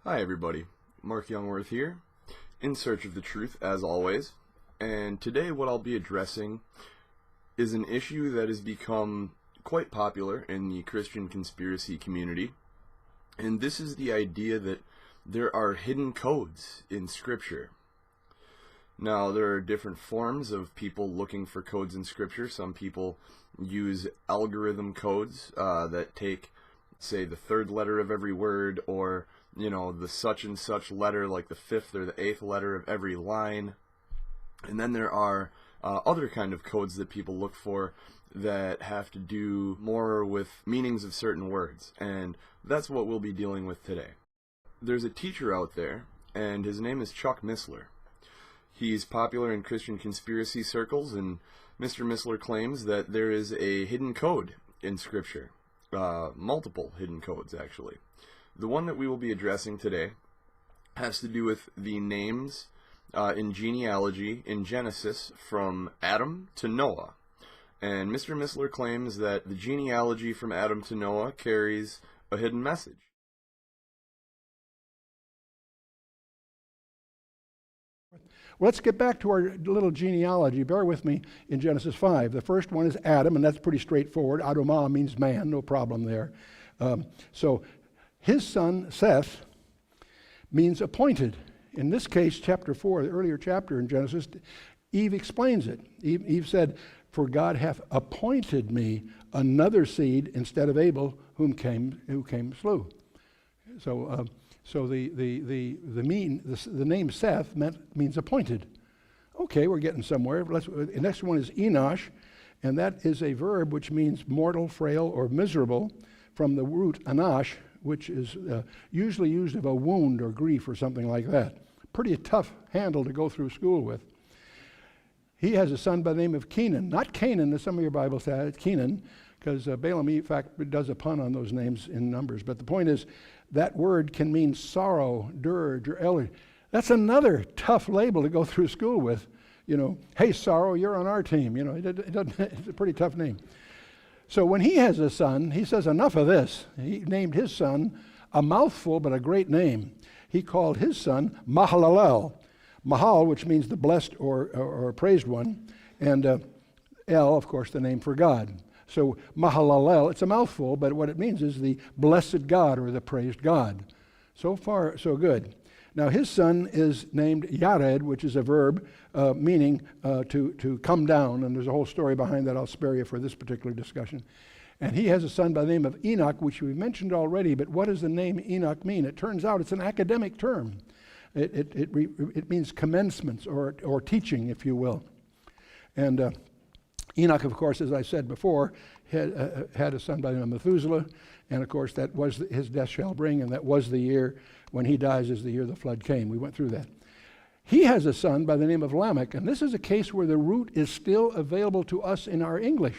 Hi everybody, Mark Youngworth here, in search of the truth as always, and today what I'll be addressing is an issue that has become quite popular in the Christian conspiracy community, and this is the idea that there are hidden codes in Scripture. Now, there are different forms of people looking for codes in Scripture. Some people use algorithm codes that take, say, the third letter of every word, or the such and such letter, like the fifth or the eighth letter of every line. And then there are other kind of codes that people look for that have to do more with meanings of certain words. And that's what we'll be dealing with today. There's a teacher out there, and his name is Chuck Missler. He's popular in Christian conspiracy circles, and Mr. Missler claims that there is a hidden code in Scripture. Multiple hidden codes, actually. The one that we will be addressing today has to do with the names in genealogy in Genesis from Adam to Noah. And Mr. Missler claims that the genealogy from Adam to Noah carries a hidden message. Let's get back to our little genealogy. Bear with me in Genesis 5. The first one is Adam, and that's pretty straightforward. Adamah means man, no problem there. So his son, Seth, means appointed. In this case, chapter 4, the earlier chapter in Genesis, Eve explains it. Eve said, "For God hath appointed me another seed instead of Abel, who came slew." So the name Seth means appointed. Okay, we're getting somewhere. The next one is Enoch, and that is a verb which means mortal, frail, or miserable, from the root anash, which is usually used of a wound or grief or something like that. Pretty tough handle to go through school with. He has a son by the name of Kenan. Not Canaan, as some of your Bibles say, it's Kenan, because Balaam, in fact, does a pun on those names in Numbers. But the point is, that word can mean sorrow, dirge, or elder. That's another tough label to go through school with. Hey, sorrow, you're on our team. It's a pretty tough name. So when he has a son, he says, enough of this. He named his son a mouthful, but a great name. He called his son Mahalalel. Mahal, which means the blessed or praised one, and El, of course, the name for God. So Mahalalel, it's a mouthful, but what it means is the blessed God or the praised God. So far, so good. Now his son is named Yared, which is a verb meaning to come down, and there's a whole story behind that I'll spare you for this particular discussion. And he has a son by the name of Enoch, which we've mentioned already, but what does the name Enoch mean? It turns out it's an academic term. It means commencements or teaching, if you will. And Enoch, of course, as I said before, had a son by the name of Methuselah, and of course that was his death shall bring, and that was the year when he dies is the year the flood came. We went through that. He has a son by the name of Lamech, and this is a case where the root is still available to us in our English.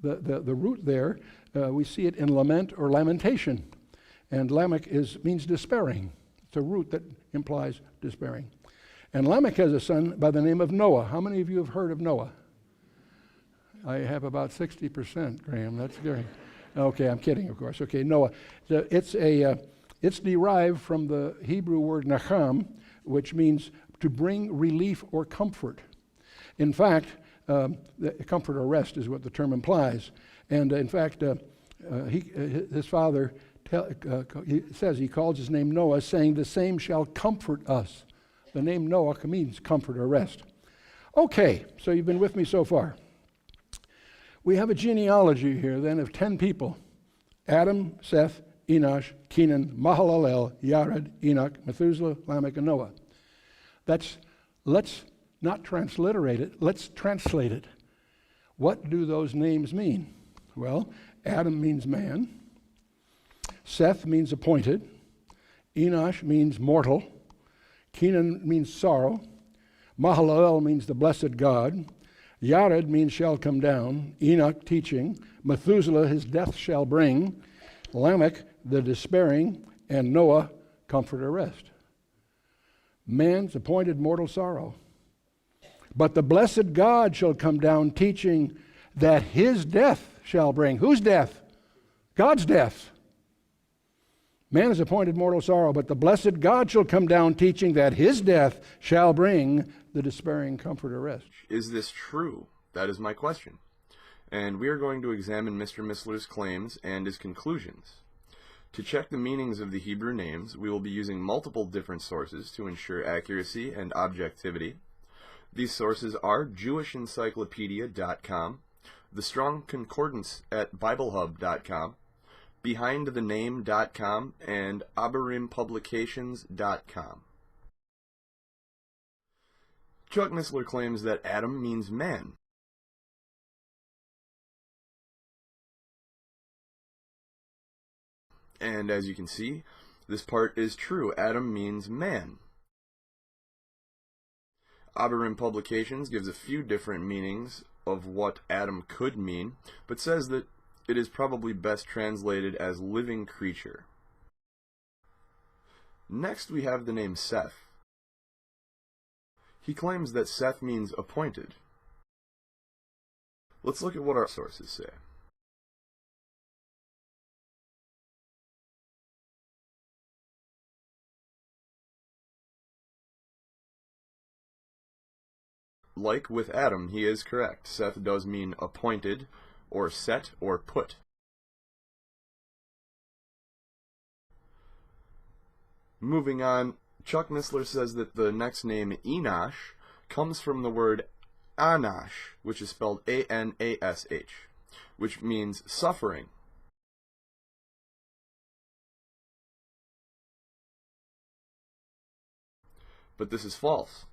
The root there, we see it in lament or lamentation, and Lamech means despairing. It's a root that implies despairing. And Lamech has a son by the name of Noah. How many of you have heard of Noah? I have about 60%, Graham. That's scary. Okay, I'm kidding, of course. Okay, Noah. It's derived from the Hebrew word nacham, which means to bring relief or comfort. In fact, comfort or rest is what the term implies. And in fact, his father says he calls his name Noah, saying, "The same shall comfort us." The name Noah means comfort or rest. Okay, so you've been with me so far. We have a genealogy here then of 10 people: Adam, Seth, Enoch, Kenan, Mahalalel, Yared, Enoch, Methuselah, Lamech, and Noah. Let's not transliterate it, let's translate it. What do those names mean? Well, Adam means man, Seth means appointed, Enoch means mortal, Kenan means sorrow, Mahalalel means the blessed God, Yared means shall come down, Enoch teaching, Methuselah his death shall bring, Lamech the despairing, and Noah comfort or rest. Man's appointed mortal sorrow. But the blessed God shall come down teaching that his death shall bring. Whose death? God's death. Man is appointed mortal sorrow, but the blessed God shall come down, teaching that his death shall bring the despairing comforter rest. Is this true? That is my question. And we are going to examine Mr. Missler's claims and his conclusions. To check the meanings of the Hebrew names, we will be using multiple different sources to ensure accuracy and objectivity. These sources are JewishEncyclopedia.com, the Strong Concordance at BibleHub.com, BehindTheName.com, and AbarimPublications.com. Chuck Missler claims that Adam means man. And as you can see, this part is true. Adam means man. Abarim Publications gives a few different meanings of what Adam could mean, but says that it is probably best translated as living creature. Next we have the name Seth. He claims that Seth means appointed. Let's look at what our sources say. Like with Adam, he is correct. Seth does mean appointed, or set, or put. Moving on, Chuck Missler says that the next name, Enoch, comes from the word Anash, which is spelled A-N-A-S-H, which means suffering. But this is false.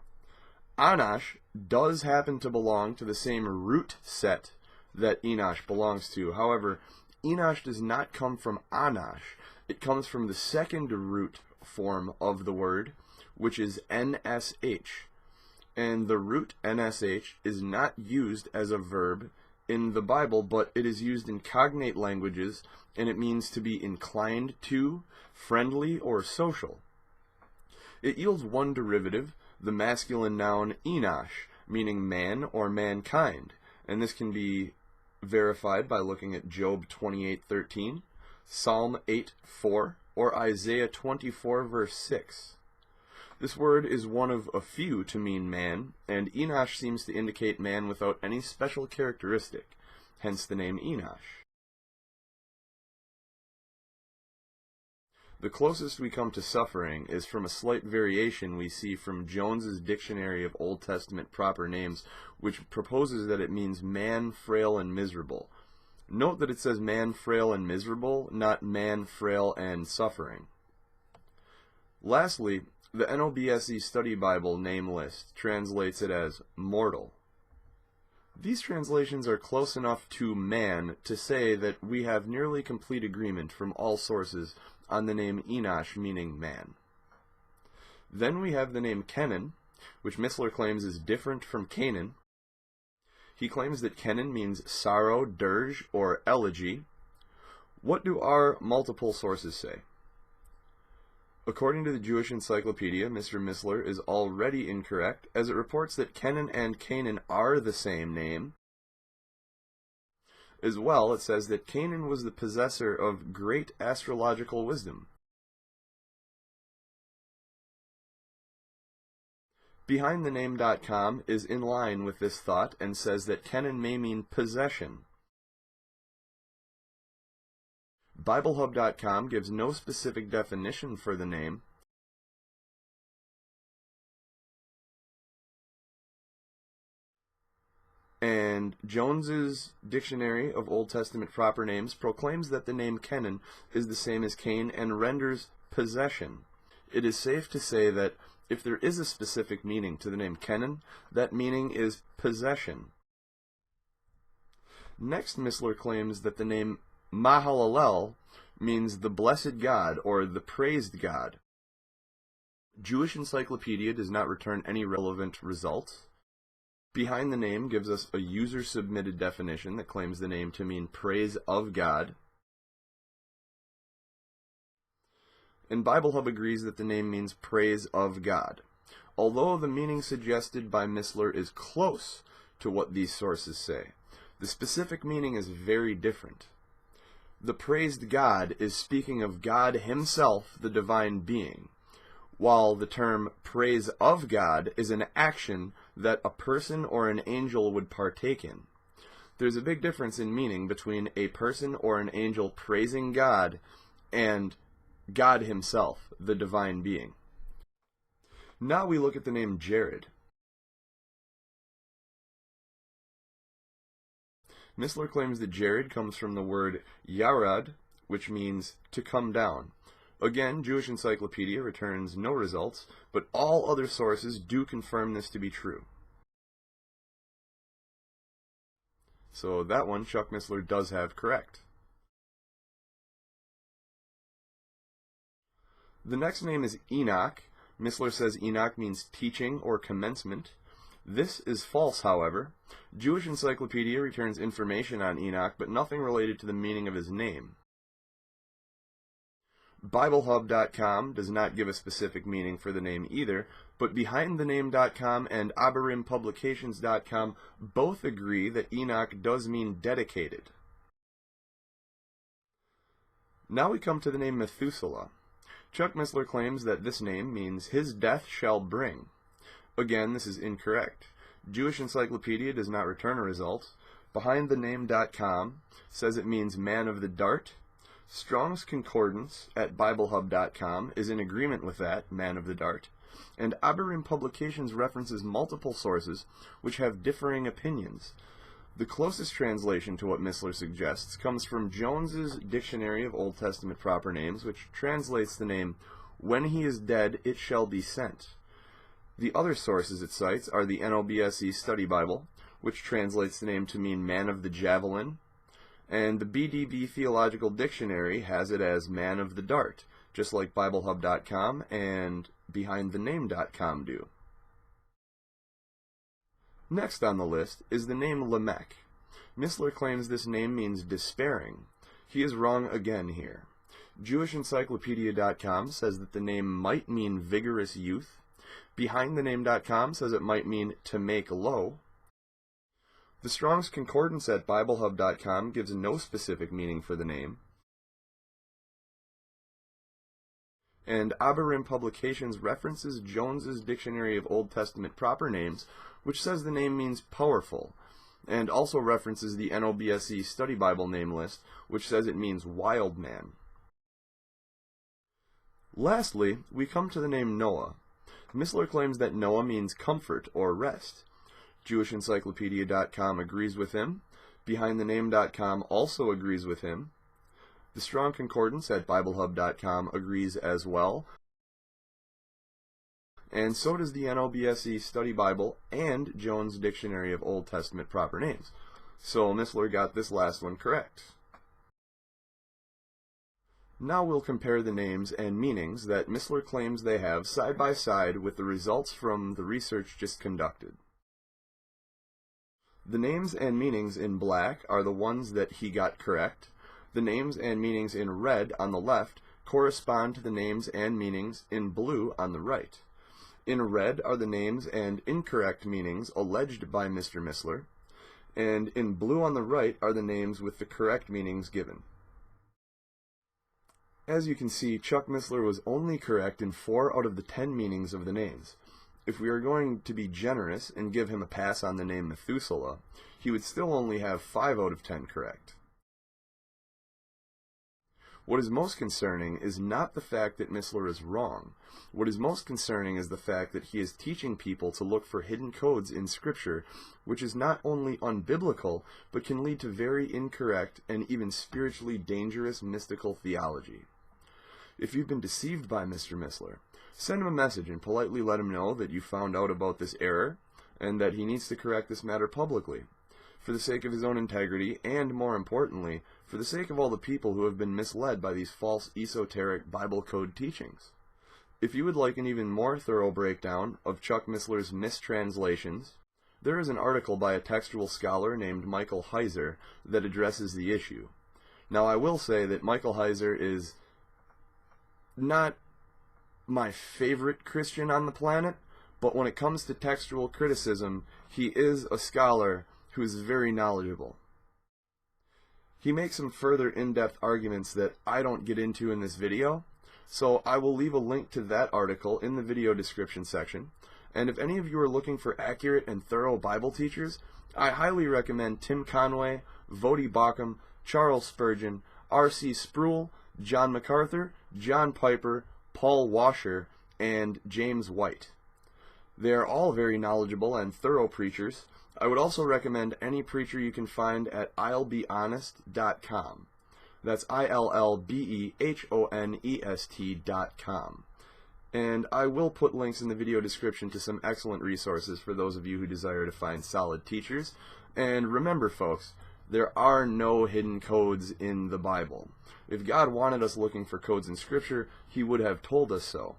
Anash does happen to belong to the same root set that Enoch belongs to. However, Enoch does not come from Anash. It comes from the second root form of the word, which is NSH. And the root NSH is not used as a verb in the Bible, but it is used in cognate languages, and it means to be inclined to, friendly, or social. It yields one derivative, the masculine noun Enoch, meaning man or mankind, and this can be verified by looking at Job 28:13, Psalm 8:4, or Isaiah 24 verse 6. This word is one of a few to mean man, and Enoch seems to indicate man without any special characteristic, hence the name Enoch. The closest we come to suffering is from a slight variation we see from Jones's Dictionary of Old Testament Proper Names, which proposes that it means man, frail, and miserable. Note that it says man, frail, and miserable, not man, frail, and suffering. Lastly, the NOBSE Study Bible name list translates it as mortal. These translations are close enough to man to say that we have nearly complete agreement from all sources on the name Enoch meaning man. Then we have the name Kenan, which Missler claims is different from Canaan. He claims that Kenan means sorrow, dirge, or elegy. What do our multiple sources say? According to the Jewish Encyclopedia, Mr. Missler is already incorrect, as it reports that Kenan and Canaan are the same name. As well, it says that Canaan was the possessor of great astrological wisdom. BehindTheName.com is in line with this thought and says that Kenan may mean possession. BibleHub.com gives no specific definition for the name. And Jones's Dictionary of Old Testament Proper Names proclaims that the name Kenan is the same as Cain and renders possession. It is safe to say that if there is a specific meaning to the name Kenan, that meaning is possession. Next, Missler claims that the name Mahalalel means the blessed God or the praised God. Jewish Encyclopedia does not return any relevant results. Behind the Name gives us a user-submitted definition that claims the name to mean praise of God. And BibleHub agrees that the name means praise of God. Although the meaning suggested by Missler is close to what these sources say, the specific meaning is very different. the praised God is speaking of God himself, the divine being, while the term praise of God is an action that a person or an angel would partake in. There's a big difference in meaning between a person or an angel praising God and God himself, the divine being. Now we look at the name Jared. Missler claims that Jared comes from the word yarad, which means to come down. Again, Jewish Encyclopedia returns no results, but all other sources do confirm this to be true. So that one Chuck Missler does have correct. The next name is Enoch. Missler says Enoch means teaching or commencement. This is false, however. Jewish Encyclopedia returns information on Enoch, but nothing related to the meaning of his name. BibleHub.com does not give a specific meaning for the name either, but BehindTheName.com and AberimPublications.com both agree that Enoch does mean dedicated. Now we come to the name Methuselah. Chuck Missler claims that this name means his death shall bring. Again, this is incorrect. Jewish Encyclopedia does not return a result. BehindTheName.com says it means man of the dart. Strong's Concordance at BibleHub.com is in agreement with that, man of the dart. And Aberim Publications references multiple sources which have differing opinions. The closest translation to what Missler suggests comes from Jones's Dictionary of Old Testament Proper Names, which translates the name, "When he is dead, it shall be sent." The other sources it cites are the NOBSE Study Bible, which translates the name to mean man of the javelin, and the BDB Theological Dictionary has it as man of the dart, just like BibleHub.com and BehindTheName.com do. Next on the list is the name Lamech. Missler claims this name means despairing. He is wrong again here. JewishEncyclopedia.com says that the name might mean vigorous youth. BehindTheName.com says it might mean to make low. The Strong's Concordance at BibleHub.com gives no specific meaning for the name. And Aberim Publications references Jones's Dictionary of Old Testament Proper Names, which says the name means powerful, and also references the NOBSE Study Bible name list, which says it means wild man. Lastly, we come to the name Noah. Missler claims that Noah means comfort or rest. JewishEncyclopedia.com agrees with him. BehindTheName.com also agrees with him. The Strong Concordance at BibleHub.com agrees as well. And so does the NOBSE Study Bible and Jones Dictionary of Old Testament Proper Names. So Missler got this last one correct. Now we'll compare the names and meanings that Missler claims they have side by side with the results from the research just conducted. The names and meanings in black are the ones that he got correct. The names and meanings in red on the left correspond to the names and meanings in blue on the right. In red are the names and incorrect meanings alleged by Mr. Missler, and in blue on the right are the names with the correct meanings given. As you can see, Chuck Missler was only correct in 4 out of the 10 meanings of the names. If we are going to be generous and give him a pass on the name Methuselah, he would still only have 5 out of 10 correct. What is most concerning is not the fact that Missler is wrong. What is most concerning is the fact that he is teaching people to look for hidden codes in Scripture, which is not only unbiblical, but can lead to very incorrect and even spiritually dangerous mystical theology. If you've been deceived by Mr. Missler, send him a message and politely let him know that you found out about this error and that he needs to correct this matter publicly, for the sake of his own integrity and, more importantly, for the sake of all the people who have been misled by these false esoteric Bible code teachings. If you would like an even more thorough breakdown of Chuck Missler's mistranslations, there is an article by a textual scholar named Michael Heiser that addresses the issue. Now, I will say that Michael Heiser is not my favorite Christian on the planet, but when it comes to textual criticism, he is a scholar who is very knowledgeable. He makes some further in-depth arguments that I don't get into in this video, so I will leave a link to that article in the video description section. And if any of you are looking for accurate and thorough Bible teachers, I highly recommend Tim Conway, Vodi Baucham, Charles Spurgeon, R.C. Sproul, John MacArthur, John Piper, Paul Washer, and James White. They are all very knowledgeable and thorough preachers. I would also recommend any preacher you can find at I'llBeHonest.com. That's I'llBeHonest.com. And I will put links in the video description to some excellent resources for those of you who desire to find solid teachers. And remember, folks, there are no hidden codes in the Bible. If God wanted us looking for codes in Scripture, He would have told us so.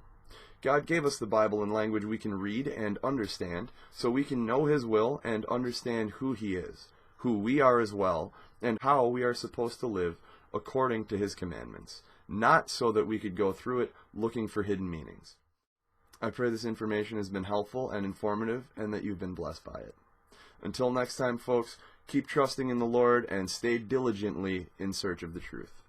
God gave us the Bible in language we can read and understand, so we can know His will and understand who He is, who we are as well, and how we are supposed to live according to His commandments, not so that we could go through it looking for hidden meanings. I pray this information has been helpful and informative, and that you've been blessed by it. Until next time, folks, keep trusting in the Lord and stay diligently in search of the truth.